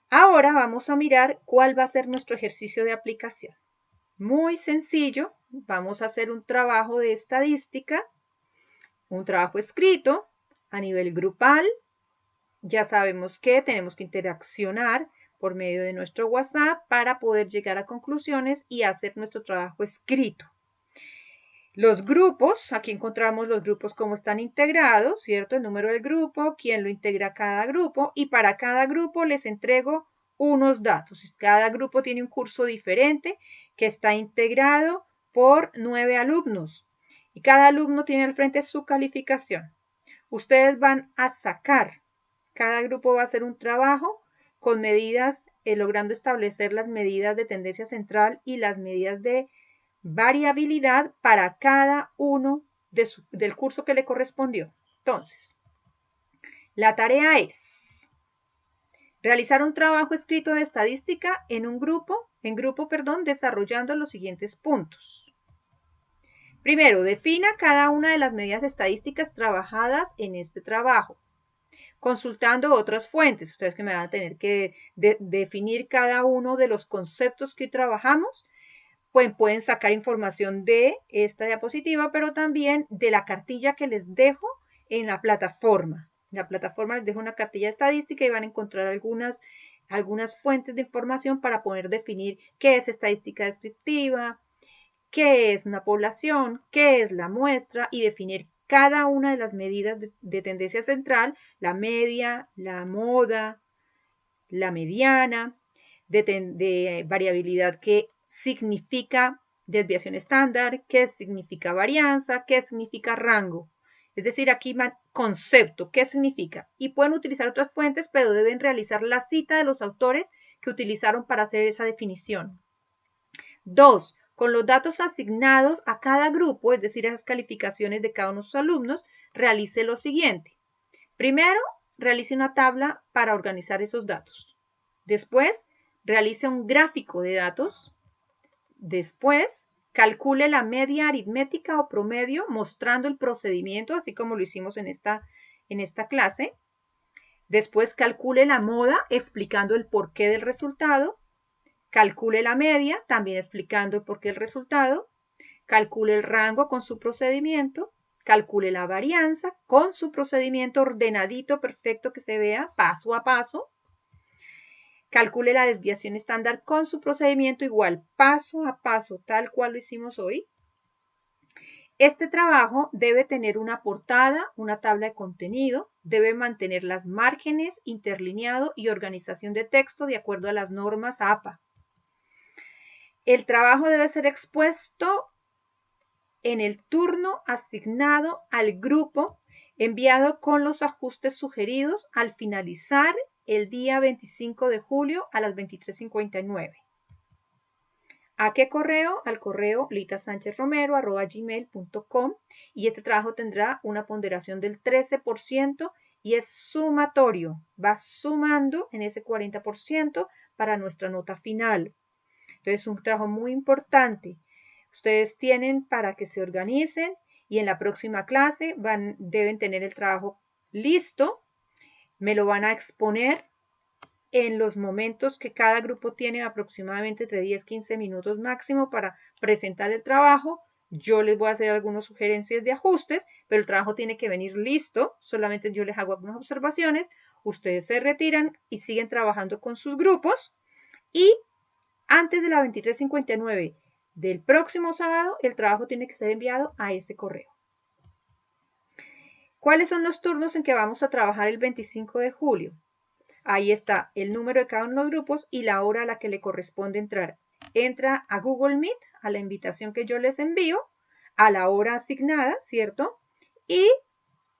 Ahora vamos a mirar cuál va a ser nuestro ejercicio de aplicación. Muy sencillo, vamos a hacer un trabajo de estadística, un trabajo escrito a nivel grupal. Ya sabemos que tenemos que interaccionar por medio de nuestro WhatsApp para poder llegar a conclusiones y hacer nuestro trabajo escrito. Los grupos, aquí encontramos los grupos como están integrados, ¿cierto? El número del grupo, quién lo integra a cada grupo, y para cada grupo les entrego unos datos. Cada grupo tiene un curso diferente que está integrado por 9 alumnos y cada alumno tiene al frente su calificación. Ustedes van a sacar, cada grupo va a hacer un trabajo con medidas, logrando establecer las medidas de tendencia central y las medidas de variabilidad para cada uno del curso que le correspondió. Entonces, la tarea es realizar un trabajo escrito de estadística en grupo, desarrollando los siguientes puntos. Primero, defina cada una de las medidas estadísticas trabajadas en este trabajo, consultando otras fuentes. Ustedes que me van a tener que definir cada uno de los conceptos que trabajamos. Pues pueden sacar información de esta diapositiva, pero también de la cartilla que les dejo en la plataforma. En la plataforma les dejo una cartilla estadística y van a encontrar algunas fuentes de información para poder definir qué es estadística descriptiva, qué es una población, qué es la muestra y definir cada una de las medidas de tendencia central, la media, la moda, la mediana, de variabilidad que significa desviación estándar, qué significa varianza, qué significa rango. Es decir, aquí concepto, qué significa. Y pueden utilizar otras fuentes, pero deben realizar la cita de los autores que utilizaron para hacer esa definición. 2. Con los datos asignados a cada grupo, es decir, esas calificaciones de cada uno de sus alumnos, realice lo siguiente. Primero, realice una tabla para organizar esos datos. Después, realice un gráfico de datos. Después, calcule la media aritmética o promedio mostrando el procedimiento, así como lo hicimos en esta clase. Después, calcule la moda explicando el porqué del resultado. Calcule la media, también explicando el porqué del resultado. Calcule el rango con su procedimiento. Calcule la varianza con su procedimiento ordenadito, perfecto, que se vea paso a paso. Calcule la desviación estándar con su procedimiento igual, paso a paso, tal cual lo hicimos hoy. Este trabajo debe tener una portada, una tabla de contenido, debe mantener las márgenes, interlineado y organización de texto de acuerdo a las normas APA. El trabajo debe ser expuesto en el turno asignado al grupo, enviado con los ajustes sugeridos al finalizar el día 25 de julio a las 23:59. ¿A qué correo? Al correo litasanchezromero@gmail.com, y este trabajo tendrá una ponderación del 13% y es sumatorio, va sumando en ese 40% para nuestra nota final. Entonces es un trabajo muy importante. Ustedes tienen para que se organicen y en la próxima clase deben tener el trabajo listo, me lo van a exponer en los momentos que cada grupo tiene, aproximadamente entre 10-15 minutos máximo para presentar el trabajo. Yo les voy a hacer algunas sugerencias de ajustes, pero el trabajo tiene que venir listo, solamente yo les hago algunas observaciones, ustedes se retiran y siguen trabajando con sus grupos y antes de la 23:59 del próximo sábado, el trabajo tiene que ser enviado a ese correo. ¿Cuáles son los turnos en que vamos a trabajar el 25 de julio? Ahí está el número de cada uno de los grupos y la hora a la que le corresponde entrar. Entra a Google Meet, a la invitación que yo les envío, a la hora asignada, ¿cierto? Y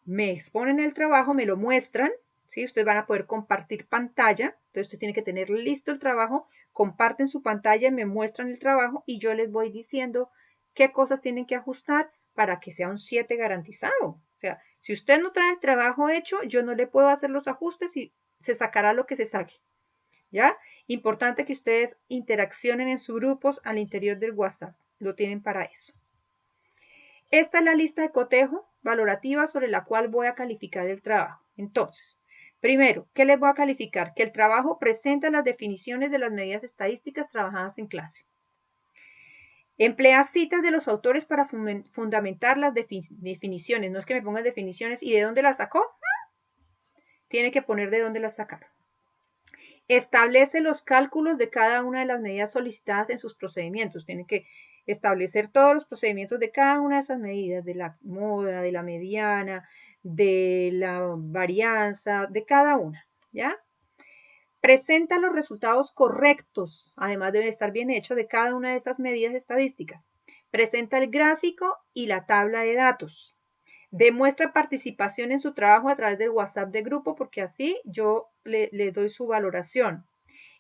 me exponen el trabajo, me lo muestran, ¿sí? Ustedes van a poder compartir pantalla, entonces ustedes tienen que tener listo el trabajo, comparten su pantalla, me muestran el trabajo y yo les voy diciendo qué cosas tienen que ajustar para que sea un 7 garantizado. O sea, si usted no trae el trabajo hecho, yo no le puedo hacer los ajustes y se sacará lo que se saque. ¿Ya? Importante que ustedes interaccionen en sus grupos al interior del WhatsApp. Lo tienen para eso. Esta es la lista de cotejo valorativa sobre la cual voy a calificar el trabajo. Entonces, primero, ¿qué les voy a calificar? Que el trabajo presenta las definiciones de las medidas estadísticas trabajadas en clase. Emplea citas de los autores para fundamentar las definiciones. No es que me pongan definiciones y de dónde las sacó. Tiene que poner de dónde las sacaron. Establece los cálculos de cada una de las medidas solicitadas en sus procedimientos. Tienen que establecer todos los procedimientos de cada una de esas medidas, de la moda, de la mediana, de la varianza, de cada una, ¿ya? Presenta los resultados correctos, además debe estar bien hecho, de cada una de esas medidas estadísticas. Presenta el gráfico y la tabla de datos. Demuestra participación en su trabajo a través del WhatsApp de grupo, porque así yo le doy su valoración.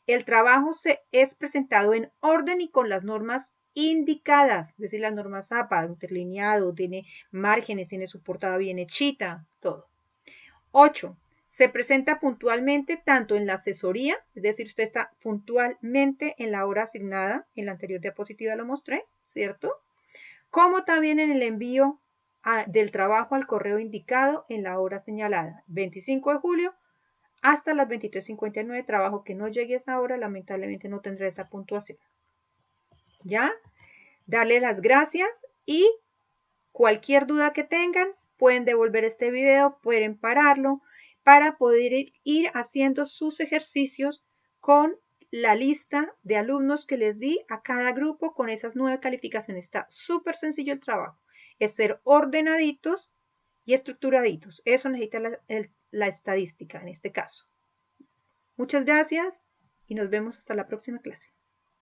El trabajo es presentado en orden y con las normas indicadas, es decir, las normas APA, interlineado, tiene márgenes, tiene su portada bien hechita, todo. 8. Se presenta puntualmente tanto en la asesoría, es decir, usted está puntualmente en la hora asignada, en la anterior diapositiva lo mostré, ¿cierto? Como también en el envío del trabajo al correo indicado en la hora señalada, 25 de julio hasta las 23:59, trabajo que no llegue a esa hora, lamentablemente no tendrá esa puntuación. ¿Ya? Darle las gracias y cualquier duda que tengan, pueden devolver este video, pueden pararlo para poder ir haciendo sus ejercicios con la lista de alumnos que les di a cada grupo con esas 9 calificaciones. Está súper sencillo el trabajo. Es ser ordenaditos y estructuraditos. Eso necesita la estadística en este caso. Muchas gracias y nos vemos hasta la próxima clase.